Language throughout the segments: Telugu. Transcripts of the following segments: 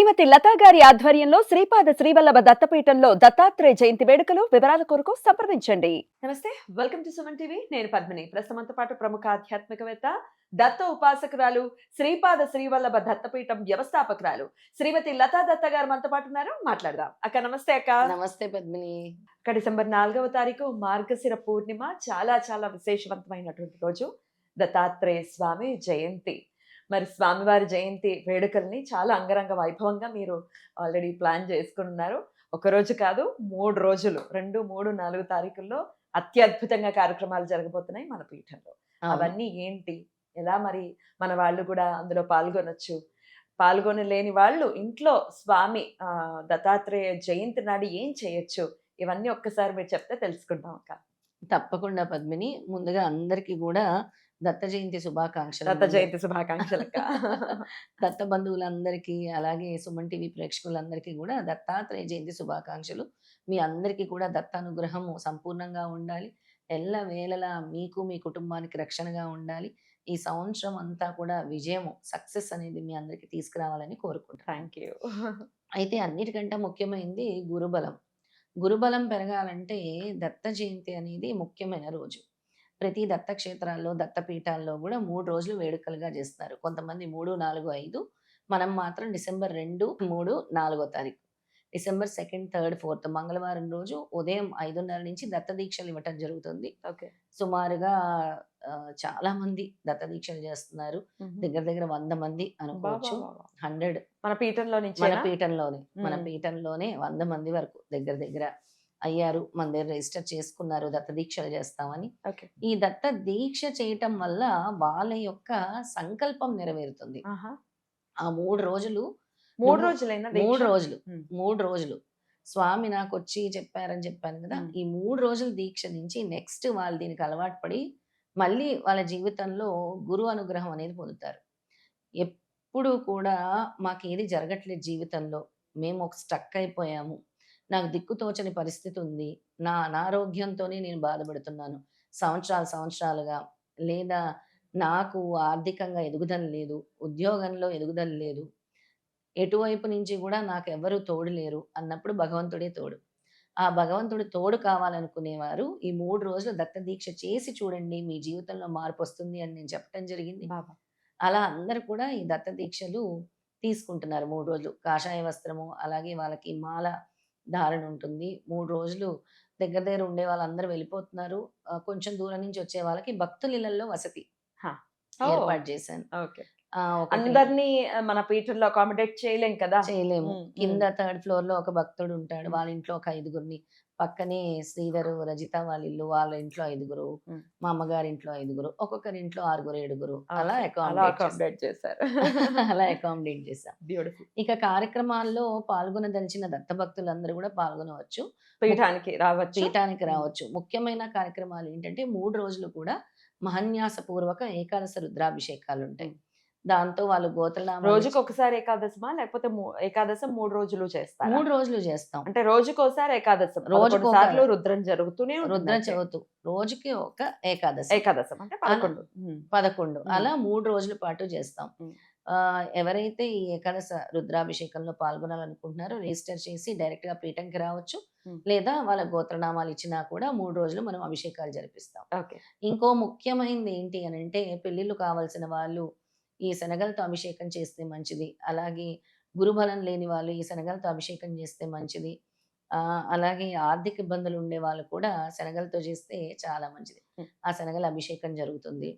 శ్రీమతి లతా గారి ఆధ్వర్యంలో శ్రీపాద శ్రీవల్లభ దత్తపీఠంలో దత్తాత్రేయ జయంతి వేడుకలు. వివరాల కొరకు సంప్రదించండి. నమస్తే, వెల్కమ్ టు సుమన్ టీవీ. నేను పద్మిని. ప్రస్తుతంతో పాటు ప్రముఖ ఆధ్యాత్మికవేత్త, దత్త ఉపాసకురాలు, శ్రీపాద శ్రీవల్లభ దత్తపీఠం వ్యవస్థాపకురాలు శ్రీమతి లతా దత్త గారు మనతో పాటు ఉన్నారు. మాట్లాడదాం. అక్క నమస్తే. అక్క నమస్తే పద్మిని. అక్క, డిసెంబర్ 4వ తారీఖు మార్గశిర పూర్ణిమ. చాలా చాలా విశేషవంతమైనటువంటి రోజు. దత్తాత్రేయ స్వామి జయంతి. మరి స్వామివారి జయంతి వేడుకల్ని చాలా అంగరంగ వైభవంగా మీరు ఆల్రెడీ ప్లాన్ చేసుకున్నారు. ఒక రోజు కాదు, 3 రోజులు, 2, 3, 4 తారీఖుల్లో అత్యద్భుతంగా కార్యక్రమాలు జరగబోతున్నాయి మన పీఠంలో. అవన్నీ ఏంటి, ఎలా మరి మన వాళ్ళు కూడా అందులో పాల్గొనొచ్చు, పాల్గొనలేని వాళ్ళు ఇంట్లో స్వామి దత్తాత్రేయ జయంతి నాడు ఏం చేయొచ్చు, ఇవన్నీ ఒక్కసారి మీరు చెప్తే తెలుసుకుంటాం అక్క. తప్పకుండా పద్మిని. ముందుగా అందరికీ కూడా దత్త జయంతి శుభాకాంక్షలు. దత్త జయంతి శుభాకాంక్షలు అక్క. దత్త బంధువులందరికీ, అలాగే సుమన్ టీవీ ప్రేక్షకులందరికీ కూడా దత్తాత్రేయ జయంతి శుభాకాంక్షలు. మీ అందరికీ కూడా దత్తానుగ్రహము సంపూర్ణంగా ఉండాలి. ఎల్ల వేళలా మీకు మీ కుటుంబానికి రక్షణగా ఉండాలి. ఈ సంవత్సరం అంతా కూడా విజయము, సక్సెస్ అనేది మీ అందరికీ తీసుకురావాలని కోరుకుంటాను. Thank you. అయితే అన్నిటికంటే ముఖ్యమైనది గురుబలం. గురుబలం పెరగాలంటే దత్త జయంతి అనేది ముఖ్యమైన రోజు. ప్రతి దత్తక్షేత్రాల్లో, దత్తపీఠాల్లో కూడా 3 రోజులు వేడుకలుగా చేస్తున్నారు. కొంతమంది 3, 4, 5. మనం మాత్రం డిసెంబర్ 2, 3, 4 తారీఖు. డిసెంబర్ 2, 3, 4 మంగళవారం రోజు ఉదయం 5:30 నుంచి దత్త దీక్షలు ఇవ్వటం జరుగుతుంది. ఓకే. సుమారుగా చాలా మంది దత్త దీక్షలు చేస్తున్నారు. దగ్గర దగ్గర 100 మంది అనుకోవచ్చు. 100 మన పీఠంలో నుంచి, మన పీఠంలోనే 100 మంది వరకు దగ్గర దగ్గర అయ్యారు. మన దగ్గర రిజిస్టర్ చేసుకున్నారు దత్త దీక్షలు చేస్తామని. ఈ దత్త దీక్ష చేయటం వల్ల వాళ్ళ యొక్క సంకల్పం నెరవేరుతుంది. ఆ 3 రోజులు 3 రోజులైనా 3 రోజులు 3 రోజులు స్వామి నాకు వచ్చి చెప్పారని చెప్పాను కదా. ఈ 3 రోజుల దీక్ష నుంచి నెక్స్ట్ వాళ్ళు దీనికి అలవాటు పడి మళ్ళీ వాళ్ళ జీవితంలో గురు అనుగ్రహం అనేది పొందుతారు. ఎప్పుడు కూడా మాకేది జరగట్లేదు జీవితంలో, మేము ఒక స్టక్ అయిపోయాము, నాకు దిక్కుతోచని పరిస్థితి ఉంది, నా అనారోగ్యంతోనే నేను బాధపడుతున్నాను సంవత్సరాలుగా, లేదా నాకు ఆర్థికంగా ఎదుగుదల లేదు, ఉద్యోగంలో ఎదుగుదల లేదు, ఎటువైపు నుంచి కూడా నాకు ఎవరు తోడు లేరు అన్నప్పుడు భగవంతుడే తోడు. ఆ భగవంతుడు తోడు కావాలనుకునేవారు ఈ 3 రోజులు దత్త దీక్ష చేసి చూడండి, మీ జీవితంలో మార్పు వస్తుంది అని నేను చెప్పడం జరిగింది. అలా అందరూ కూడా ఈ దత్త దీక్షలు తీసుకుంటున్నారు. 3 రోజులు కాషాయ వస్త్రము, అలాగే వాళ్ళకి మాల ధారణ ఉంటుంది. 3 రోజులు దగ్గర దగ్గర ఉండే వాళ్ళందరూ వెళ్ళిపోతున్నారు. కొంచెం దూరం నుంచి వచ్చే వాళ్ళకి భక్తుల ఇళ్లలో వసతి ఏర్పాటు చేశాను. అందరినీ మన పీఠంలో అకామిడేట్ చేయలేం కదా. చేయలేము. కింద 3rd ఫ్లోర్ లో ఒక భక్తుడు ఉంటాడు, వాళ్ళ ఇంట్లో ఒక 5గురిని, పక్కనే శ్రీధరు, రజిత వాళ్ళ ఇల్లు, వాళ్ళ ఇంట్లో 5గురు, మా అమ్మగారి ఇంట్లో 5గురు, ఒక్కొక్కరి ఇంట్లో 6, 7గురు అలా అకామిడేట్ చేశారు. అలా అకామిడేట్ చేశాం. బ్యూటిఫుల్. ఇక కార్యక్రమాల్లో పాల్గొనదలిచిన దత్త భక్తులందరూ కూడా పాల్గొనవచ్చు, పీఠానికి రావచ్చు. ముఖ్యమైన కార్యక్రమాలు ఏంటంటే 3 రోజులు కూడా మహన్యాస పూర్వక ఏకాదశ రుద్రాభిషేకాలు ఉంటాయి. దాంతో వాళ్ళు గోత్రనామాలు, రోజుకి ఒకసారి ఏకాదశమా, లేకపోతే ఏకాదశం 3 రోజులు చేస్తారు? 3 రోజులు చేస్తాం. అంటే రోజుకోసారి ఏకాదశం, రోజుకోసార్లు రుద్రం జరుగుతూనే రుద్రం చదువుతూ రోజుకి ఒక ఏకాదశం అంటే 11 అలా 3 రోజుల పాటు చేస్తాం. ఎవరైతే ఈ ఏకాదశ రుద్రాభిషేకంలో పాల్గొనాలనుకుంటున్నారో రిజిస్టర్ చేసి డైరెక్ట్ గా పీఠంకి రావచ్చు, లేదా వాళ్ళ గోత్రనామాలు ఇచ్చినా కూడా 3 రోజులు మనం అభిషేకాలు జరిపిస్తాం. ఇంకో ముఖ్యమైనది ఏంటి అని అంటే, పెళ్లిళ్ళు కావాల్సిన వాళ్ళు ఈ శనగలతో అభిషేకం చేస్తే మంచిది. అలాగే గురుబలం లేని వాళ్ళు ఈ శనగలతో అభిషేకం చేస్తే మంచిది. అలాగే ఆర్థిక ఇబ్బందులు ఉండే వాళ్ళు కూడా శనగలతో చేస్తే చాలా మంచిది. ఆ శనగల అభిషేకం జరుగుతుంది.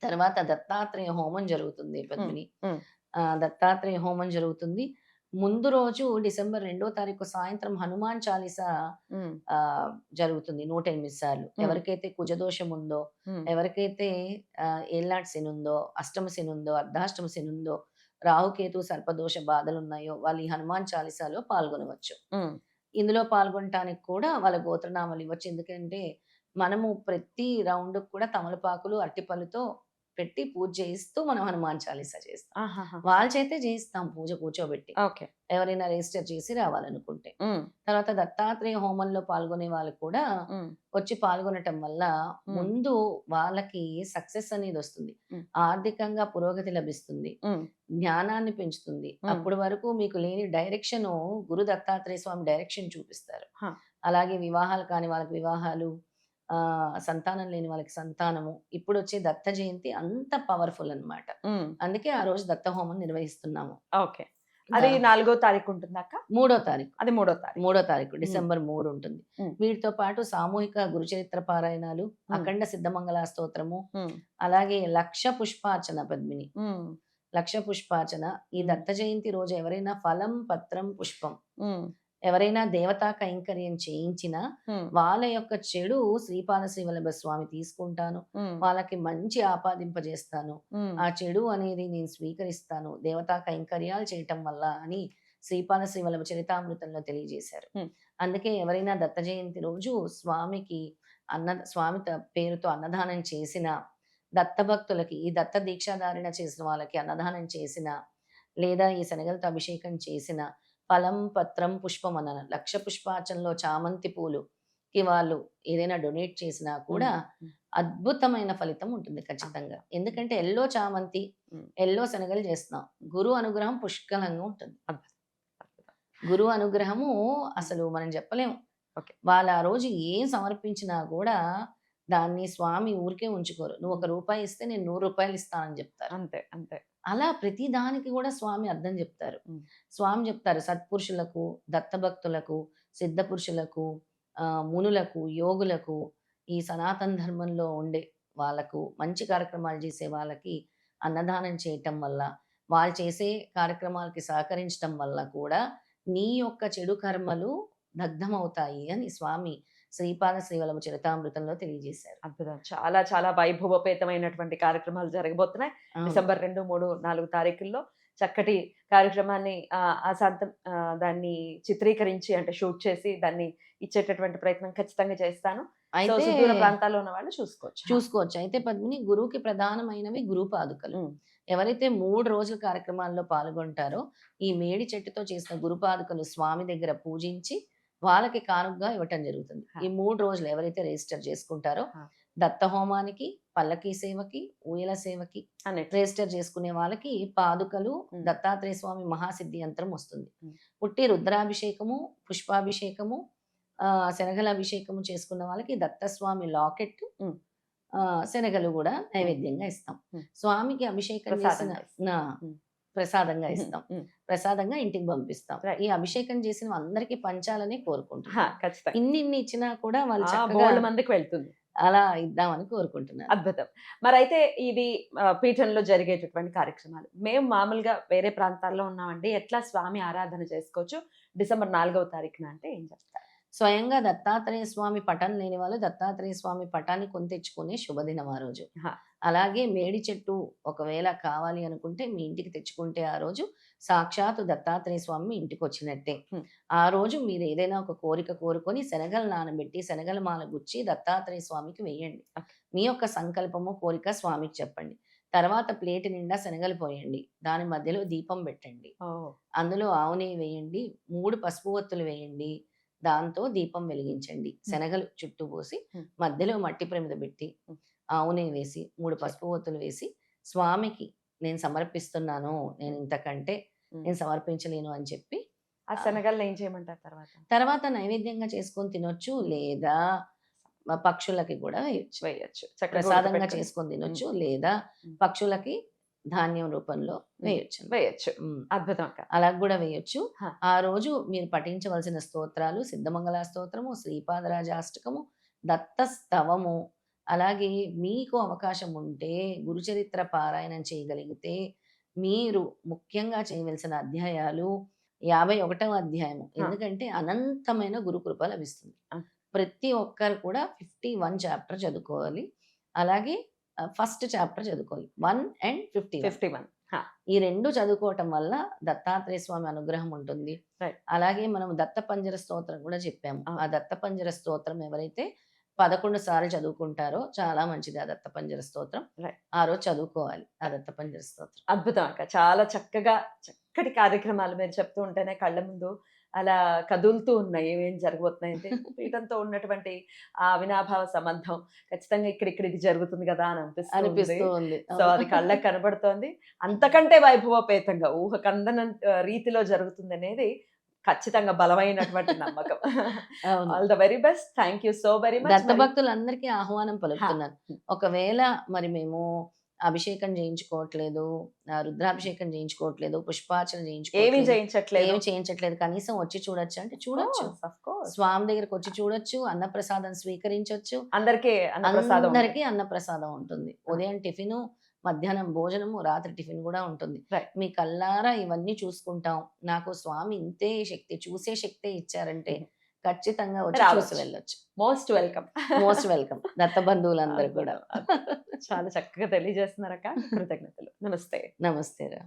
తర్వాత దత్తాత్రేయ హోమం జరుగుతుంది పద్మిని. దత్తాత్రేయ హోమం జరుగుతుంది. ముందు రోజు డిసెంబర్ 2వ తారీఖు సాయంత్రం హనుమాన్ చాలీసా జరుగుతుంది 108 సార్లు. ఎవరికైతే కుజదోషం ఉందో, ఎవరికైతే ఏళ్ళనాటి శని ఉందో, అష్టమ శని ఉందో, అర్ధాష్టమ శని ఉందో, రాహుకేతు సర్పదోష బాధలు ఉన్నాయో వాళ్ళు ఈ హనుమాన్ చాలీసాలో పాల్గొనవచ్చు. ఇందులో పాల్గొనటానికి కూడా వాళ్ళ గోత్రనామాలు ఇవ్వచ్చు. ఎందుకంటే మనము ప్రతి రౌండ్ కూడా తమలపాకులు, అరటిపళ్ళుతో పెట్టి పూజ చేయిస్తూ మనం హనుమాన్ చాలీసా చేస్తాం. ఆహాహా! వాళ్ళ చేతే చేయిస్తాం పూజ కూర్చోబెట్టి. ఓకే. ఎవరైనా రిజిస్టర్ చేసి రావాలనుకుంటే. హ్మ్. తర్వాత దత్తాత్రేయ హోమంలో పాల్గొనే వాళ్ళు కూడా హ్మ్. వచ్చి పాల్గొనటం వల్ల హ్మ్. ముందు వాళ్ళకి సక్సెస్ అనేదొస్తుంది. హ్మ్. ఆర్థికంగా పురోగతి లభిస్తుంది. హ్మ్. జ్ఞానాన్ని పెంచుతుంది. హ్మ్. అప్పటి వరకు మీకు లేని డైరెక్షను గురు దత్తాత్రేయ స్వామి డైరెక్షన్ చూపిస్తారు. హా! అలాగే వివాహాలు కాని వాళ్ళకి వివాహాలు, సంతానం లేని వాళ్ళకి సంతానము. ఇప్పుడొచ్చే దత్త జయంతి అంత పవర్‌ఫుల్ అన్నమాట. హ్మ్. అందుకే ఆ రోజు దత్త హోమం నిర్వహిస్తున్నాము. ఓకే. అది దా 4 తారీఖు ఉంటుందా అక్క? మూడో తారీఖు. అది 3 తారీఖు. 3 తారీఖు హ్మ్. డిసెంబర్ 3 ఉంటుంది. హ్మ్. వీటితో పాటు సామూహిక గురుచరిత్ర పారాయణాలు, హ్మ్. అఖండ సిద్ధమంగళ స్తోత్రము, హ్మ్. అలాగే లక్ష పుష్పార్చన పద్మిని. హ్మ్. లక్ష పుష్పార్చన ఈ హ్మ్. దత్త జయంతి రోజు ఎవరైనా ఫలం, పత్రం, పుష్పం హ్మ్. ఎవరైనా దేవతా కైంకర్యం చేయించినా హ్మ్. వాళ్ళ యొక్క చెడు శ్రీపాద శ్రీవల్లభ స్వామి తీసుకుంటాను. హ్మ్. వాళ్ళకి మంచి ఆపాదింపజేస్తాను. హ్మ్. ఆ చెడు అనేది నేను స్వీకరిస్తాను. దేవతా కైంకర్యాలు చేయటం వల్ల అని శ్రీపాద శ్రీవల్లభ చరితామృతంలో తెలియజేశారు. హ్మ్. అందుకే ఎవరైనా దత్త జయంతి రోజు స్వామికి స్వామి పేరుతో అన్నదానం చేసిన దత్త భక్తులకి, ఈ దత్త దీక్షాధారణ చేసిన వాళ్ళకి అన్నదానం చేసిన, లేదా ఈ శనగలతో అభిషేకం చేసిన ఫలం, పత్రం, పుష్పం అన్నాను. లక్ష పుష్పార్చనలో చామంతి పూలుకి వాళ్ళు ఏదైనా డొనేట్ చేసినా కూడా హ్మ్. హ్మ్. అద్భుతమైన ఫలితం ఉంటుంది ఖచ్చితంగా. ఎందుకంటే యెల్లో చామంతి, హ్మ్. యెల్లో శనగలు చేస్తున్నాం. గురు అనుగ్రహం పుష్కలంగా ఉంటుంది. అద్భుతం. అద్భుతం. గురువు అనుగ్రహము హ్మ్. అసలు మనం చెప్పలేము. ఓకే. వాళ్ళు ఆ రోజు ఏం సమర్పించినా గూడా దాన్ని స్వామి ఊరికే ఉంచుకోరు. "నువ్వు హ్మ్. ఒక రూపాయి ఇస్తే నేను రూ. 100 ఇస్తానని" జెప్తారు. అంతే. అంతే. అలా ప్రతి దానికి గూడా స్వామి అర్థం జెప్తారు. హ్మ్. స్వామి జెప్తారు సత్పురుషులకు, దత్తభక్తులకు, సిద్ధపురుషులకు, మునులకు, యోగులకు, ఈ సనాతన ధర్మంలో ఉండే వాళ్ళకు, మంచి కార్యక్రమాలు జేసే వాళ్ళకి అన్నదానం చేయటం వల్ల, వాళ్ళు చేసే కార్యక్రమాలకి సహకరించటం వల్ల కూడా నీ యొక్క చెడు కర్మలు దగ్ధమవుతాయి అని స్వామి శ్రీపాద శ్రీవల్లభ చరితామృతంలో తెలియజేశారు. అద్భుతం. చాలా చాలా వైభవోపేతమైనటువంటి కార్యక్రమాలు జరగబోతున్నాయి. అవును. డిసెంబర్ 2, 3, 4 తారీఖుల్లో చక్కటి కార్యక్రమాన్ని దాన్ని చిత్రీకరించి అంటే షూట్ చేసి దాన్ని ఇచ్చేటటువంటి ప్రయత్నం ఖచ్చితంగా చేస్తాను. సో, అయితే సుదూర ప్రాంతాల్లో ఉన్న వాళ్ళు చూసుకోవచ్చు. ఆ! చూసుకోవచ్చు. అయితే పద్మిని గురువుకి ప్రధానమైనవి గురు పాదుకలు. హ్మ్. ఎవరైతే 3 రోజుల కార్యక్రమాల్లో పాల్గొంటారో, ఈ మేడి చెట్టుతో చేసిన గురు పాదుకలు స్వామి దగ్గర పూజించి, వాళ్ళకి కానుకగా ఇవ్వటం జరుగుతుంది. ఆ! ఈ 3 రోజులు ఎవరైతే రిజిస్టర్ చేసుకుంటారో, ఆ! దత్త హోమానికి, పల్లకీ సేవకి, ఊయల సేవకి అన్నిట్లో. రిజిస్టర్ చేసుకునే వాళ్ళకి పాదుకలు, హ్మ్. దత్తాత్రేయ స్వామి మహాసిద్ధి యంత్రం వస్తుంది. హ్మ్. పుట్టి రుద్రాభిషేకము, పుష్పాభిషేకము, శనగల అభిషేకము చేసుకున్న వాళ్ళకి దత్తస్వామి లాకెట్టు, హ్మ్. శనగలు గూడా హ్మ్. నైవేద్యంగా ఇస్తాం. హ్మ్. స్వామికి అభిషేకం చేసిన ప్రసాదంగా ఇస్తారు. ఆ! హ్మ్. ప్రసాదంగా హుహు. ఇస్తాం. హ్మ్. ప్రసాదంగా ఇంటికి పంపిస్తాం. ఈ రైట్. అభిషేకం చేసిన అందరికి పంచాలని ఆ! కోరుకుంటున్నాను. ఖచ్చితంగా. ఇన్నిన్ని ఇచ్చినా కూడా వాళ్ళు ఆ! చక్కగా బోలెడు మందికి వెళ్తుంది. అలా ఇద్దామని కోరుకుంటున్నాను. అద్భుతం. మరైతే ఇది పీఠంలో జరిగేటటువంటి కార్యక్రమాలు. మేము మామూలుగా వేరే ప్రాంతాల్లో ఉన్నామండి. ఎట్లా స్వామి ఆరాధన చేసుకోవచ్చు? డిసెంబర్ 4వ తారీఖున అంటే ఏం చెప్తారు? స్వయంగా దత్తాత్రేయ స్వామి పటం లేని వాళ్ళు దత్తాత్రేయ స్వామి పటాన్ని కొని తెచ్చుకునే శుభదినం ఆ రోజు. ఆహా! అలాగే మేడి చెట్టు ఒకవేళ కావాలి అనుకుంటే మీ ఇంటికి తెచ్చుకుంటే ఆ రోజు సాక్షాత్తు దత్తాత్రేయ స్వామి మీ ఇంటికొచ్చినట్టే. హ్మ్. ఆ రోజు మీరు ఏదైనా ఒక కోరిక కోరుకొని శనగలు నానబెట్టి శనగల మాల గుచ్చి దత్తాత్రేయ స్వామికి వేయండి. ఓకే. మీ యొక్క సంకల్పము, కోరిక స్వామికి చెప్పండి. తర్వాత ప్లేట్ నిండా శనగలు పోయండి. దాని మధ్యలో దీపం పెట్టండి. ఓహ్! అందులో ఆవు నెయ్యి వేయండి. 3 పసుపు ఒత్తులు వేయండి. దాంతో దీపం వెలిగించండి. హ్మ్. శనగలు చుట్టూ పోసి, హ్మ్. మధ్యలో మట్టి ప్రమిద పెట్టి, హ్మ్. ఆవు నెయ్యి వేసి, 3 చెయ్ పసుపు ఒత్తులు వేసి, స్వామికి నేను సమర్పిస్తున్నాను. హ్మ్. హ్మ్. నేను సమర్పించలేను అని చెప్పి ఆ ఆహ్, శనగలను ఏం చేయమంటారు తర్వాత? తర్వాత నైవేద్యంగా చేసుకొని తినొచ్చు. లేదా పక్షులకి కూడా వేయొచ్చు. వేయొచ్చు. చక్కగా ప్రసాదంగా ఉడకపెట్టుకొని చేసుకొని హ్మ్. తినొచ్చు. లేదా హ్మ్. పక్షులకి ధాన్యం రూపంలో హ్మ్. వేయొచ్చనమాట. వేయొచ్చు. హ్మ్. అద్భుతం అక్క. అలా గూడా వేయొచ్చు. ఆ! ఆ రోజు మీరు పఠించవలసిన స్తోత్రాలు సిద్ధమంగళ స్తోత్రము, శ్రీపాదరాజాష్టకము, దత్తస్తవము, అలాగే మీకు అవకాశం ఉంటే గురుచరిత్ర పారాయణం చేయగలిగితే మీరు ముఖ్యంగా చేయవలసిన అధ్యాయాలు 51వ అధ్యాయము. ఆ! ఎందుకంటే అనంతమైన గురు కృప లభిస్తుంది. ఆ! ప్రతి ఒక్కరు కూడా 51 చాప్టర్ చదువుకోవాలి. అలాగే ఫస్ట్ చాప్టర్ చదువుకోవాలి. 1 అండ్ 51. 51. ఆ! ఈ 2 చదువుకోవటం వల్ల దత్తాత్రేయ స్వామి అనుగ్రహం ఉంటుంది. రైట్. అలాగే మనం దత్తపంజర స్తోత్రం కూడా చెప్పాము. అవును. ఆ దత్తపంజర స్తోత్రం ఎవరైతే 11 సార్లు చదువుకుంటారో చాలా మంచిది ఆ దత్తపంజర స్తోత్రం. Right. ఆ రోజు చదువుకోవాలి ఆ దత్తపంజర స్తోత్రం. అద్భుతం అక్క. చాలా చక్కగా చక్కటి కార్యక్రమాలు మీరు చెప్తూ ఉంటేనే కళ్ళ ముందు అలా కదులుతూ ఉన్నాయి. ఏమేం జరగబోతున్నాయంటే పీఠంతో ఉన్నటువంటి ఆ అవినాభావ సంబంధం ఖచ్చితంగా ఇక్కడ ఇది జరుగుతుంది గదా! అని అనిపిస్తూ ఉంది. అనిపిస్తూ ఉంది. సో, అవును. అది కళ్ళకి కనబడుతోంది. అంతకంటే వైభవోపేతంగా ఊహకందనంత రీతిలో జరుగుతుందనేది ఖచ్చితంగా బలమైనటువంటి నమ్మకం. అవును. All the very best. Thank you so very much. దత్త మరి భక్తులందరికీ ఆహ్వానం హా! పలుకుతున్నాను. ఒకవేళ మరి మేము అభిషేకం చేయించుకోవట్లేదు, రుద్రాభిషేకం చేయించుకోవట్లేదు, పుష్పార్చన ఏమీ చేయించుకోవట్లేదు, చేయించట్లేదు. ఏమి చేయించట్లేదు. కనీసం వచ్చి చూడొచ్చా అంటే చూడొచ్చు. Of course. స్వామి దగ్గరికి వచ్చి చూడొచ్చు, అన్నప్రసాదం స్వీకరించొచ్చు. అందరికీ అన్నప్రసాదం ఉంటుంది. అందరికీ అన్నప్రసాదం ఉంటుంది. ఉదయం టిఫిను, మధ్యాహ్నం భోజనము, రాత్రి టిఫిన్ కూడా ఉంటుంది. రైట్. మీ కళ్ళారా ఇవన్నీ చూసుకుంటాం. నాకు స్వామి ఇంతే శక్తి, చూసే శక్తే ఇచ్చారంటే ఖచ్చితంగా వచ్చి చూసి రావచ్చు. వెళ్ళొచ్చు. Most welcome. Most welcome. దత్త బంధువులందరూ కూడా. చాలా చక్కగా తెలియజేస్తున్నారక్క. కృతజ్ఞతలు. నమస్తే. నమస్తే రా.